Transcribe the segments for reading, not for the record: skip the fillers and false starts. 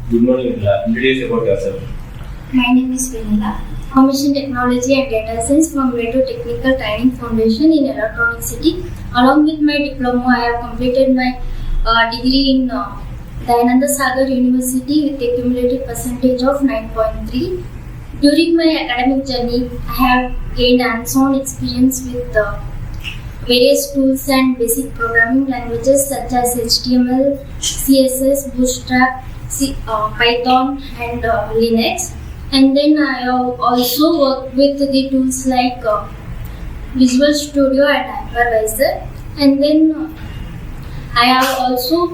Good morning, Vinila. Introduce about yourself. My name is Vinila. Information Technology and Data Science from Radio Technical Training Foundation in Electronic City. Along with my diploma, I have completed my degree in Dayananda Sagar University with a cumulative percentage of 9.3. During my academic journey, I have gained hands-on experience with various tools and basic programming languages such as HTML, CSS, Bootstrap, Python and Linux. And then I have also worked with the tools like Visual Studio and Hypervisor. And then I have also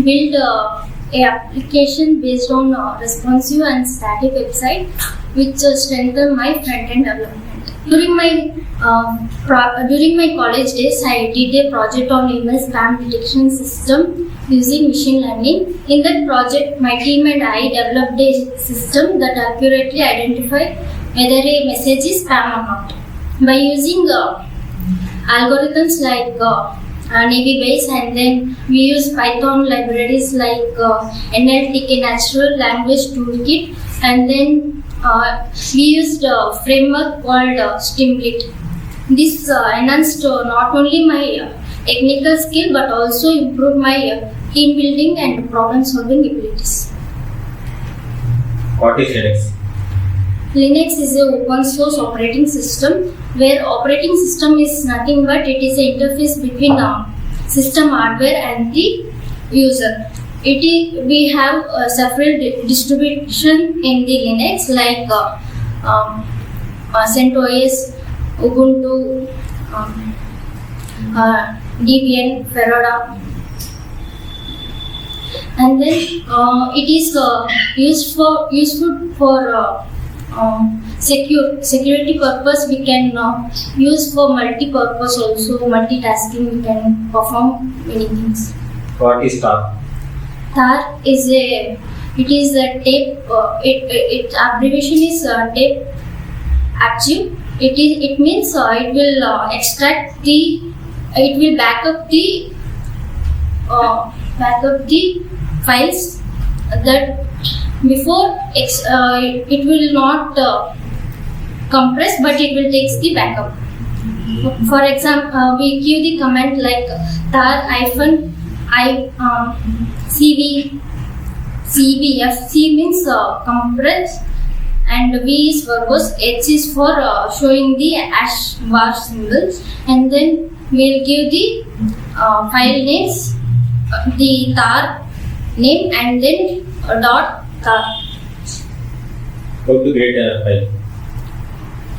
built a application based on responsive and static website which strengthen my front-end development. During my college days, I did a project on email spam detection system using machine learning. In that project, my team and I developed a system that accurately identified whether a message is spam or not. By using algorithms like Navy Base, and then we use Python libraries like NLTK Natural Language Toolkit, and then we used a framework called Stimlit. This enhanced not only my technical skill but also improved my team building and problem solving abilities. What is Linux? Linux is an open source operating system where operating system is nothing but it is an interface between system hardware and the user. We have several distribution in the Linux like CentOS, Ubuntu, Debian, Fedora, and then it is useful for security purpose. We can use for multi-purpose also, multitasking. We can perform many things. What is Tar? Tar is a tape. Its abbreviation is tape active. It means it will extract the. It will back up the files that before it will not compress, but it will take the backup. For example, we give the command like tar-i cvf. C means compress, and V is verbose, H is for showing the hash bar symbols, and then we'll give the file names, the tar name, and then dot tar. How to create a file?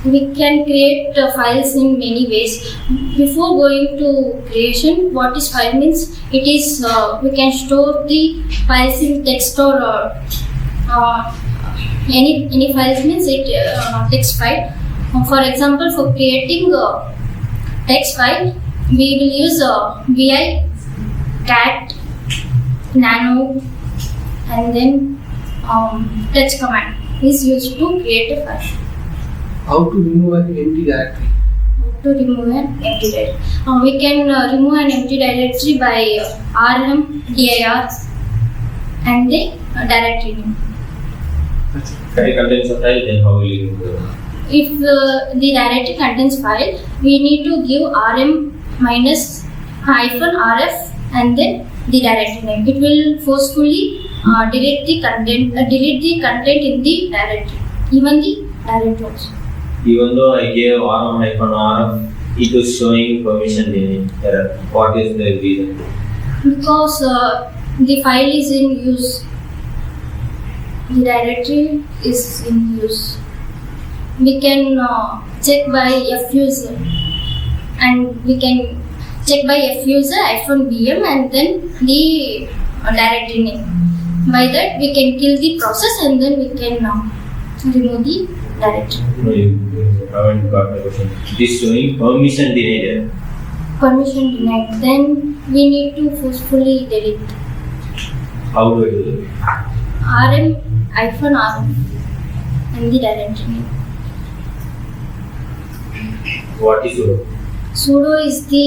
We can create files in many ways. Before going to creation, what is file means? It is we can store the files in text or any files means it text file. For example, for creating text file, we will use vi cat nano, and then text command is used to create a file. How to remove an empty directory? To remove an empty directory. We can remove an empty directory by rm dir and the directory name. If it contains a file, then how will you remove it? If the directory contains file, we need to give rm minus hyphen rf and then the directory name. It will forcefully delete the content in the directory, even the directory also. Even though I gave rm-rf, it was showing permission error. What is the reason? Because the file is in use, the directory is in use. We can check by fuser, and we can check by fuser -vm and then the directory name. By that we can kill the process and then we can remove the directory. No, you haven't got my question. It is showing permission denied error. Permission denied. Then we need to forcefully delete. How do I do that? rm and the directory name. What is sudo? Sudo is the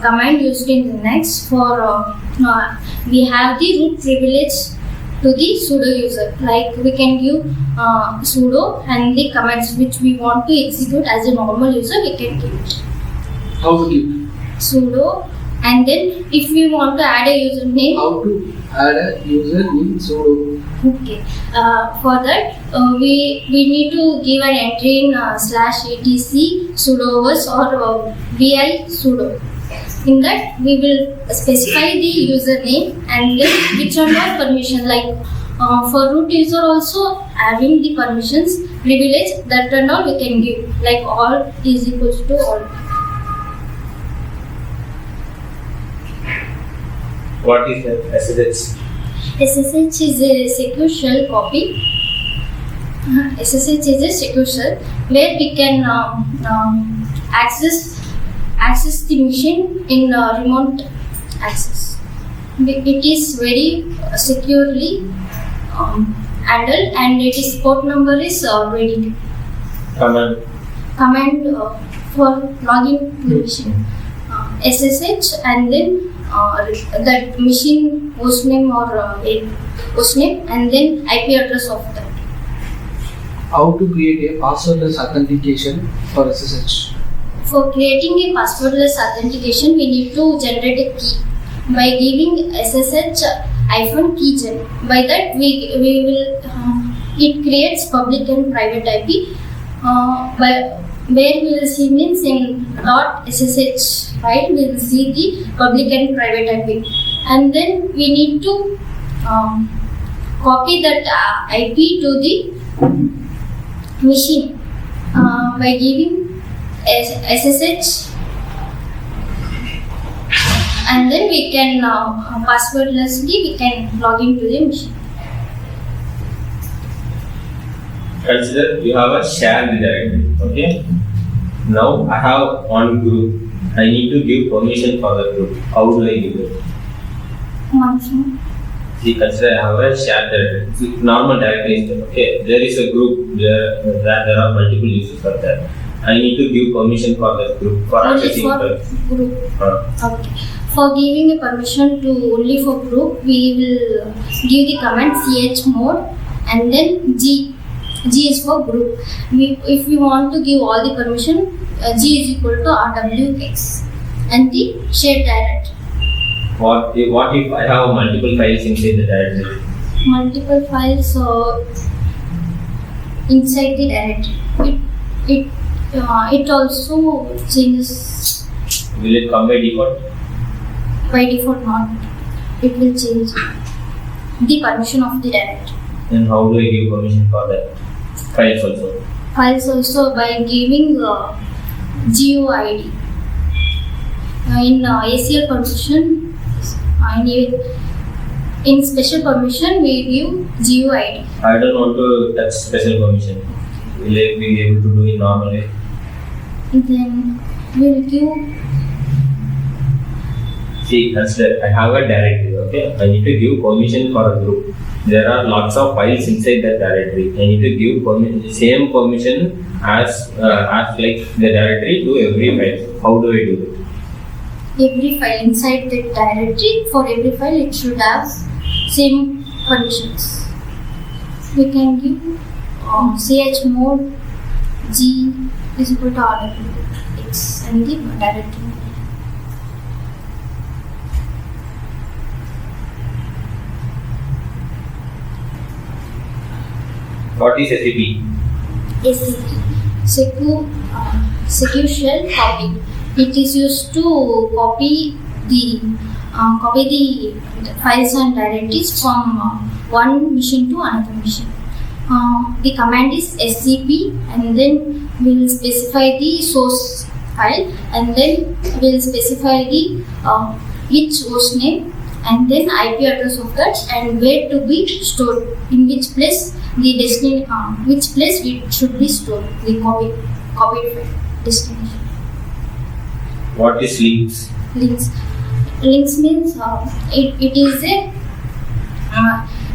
command used in Linux for we have the root privilege to the sudo user. Like we can give sudo and the commands which we want to execute as a normal user, we can give it. How to give? Sudo, and then if we want to add a username, How to add a user in sudo? okay. For that, we need to give an entry in /etc sudoers or vi sudo. In that, we will specify the username and then which are not permission. Like for root user also having the permissions, privilege, that and all we can give. Like all is equals to all. What is the SSH? SSH is a secure shell copy. SSH is a secure shell where we can access the machine in remote access. It is very securely handled, and its port number is 22. Command for login to the machine. SSH and then that machine hostname or hostname and then IP address of that. How to create a passwordless authentication for SSH? For creating a passwordless authentication, we need to generate a key by giving SSH -keygen. By that, we will it creates public and private IP. Where we will see means in .ssh file, we will see the public and private IP, and then we need to copy that IP to the machine by giving SSH, and then we can passwordlessly we can log into the machine. Consider you have a shared directory. Okay. Now I have one group. I need to give permission for the group. How do I give it? See, consider I have a shared directory. See, normal directory is there. Okay. There is a group there are multiple users for that. I need to give permission for that group for accessing the group. Okay. For giving a permission to only for group, we will give the command chmod and then G. G is for group. If we want to give all the permission, G is equal to rwx and the shared directory. What if I have multiple files inside the directory? Multiple files inside the directory. It also changes. Will it come by default? By default not. It will change the permission of the directory. Then how do I give permission for that? Files also. Files also by giving GUID. In ACL permission, in special permission we give GUID. I don't want to touch special permission. Will I be able to do it normally? Then we will give. See, consider I have a directory. Okay, I need to give permission for a group. There are lots of files inside that directory. I need to give same permission as like the directory to every file. How do I do it? Every file inside the directory, for every file it should have same permissions. We can give chmod G is equal to rwx and the directory. What is SCP? Secure shell copy. It is used to copy the files and directories from one machine to another machine. The command is scp, and then we will specify the source file, and then we will specify the which host name and then IP address of that, and where to be stored, in which place the which place it should be stored, the copied destination. What is links? Links means it is a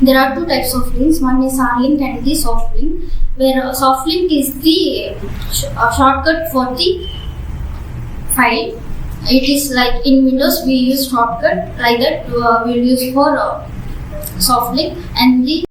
there are two types of links. One is hard link and the soft link. Where soft link is the shortcut for the file. It is like in Windows we use shortcut like that. We will use for soft link, and the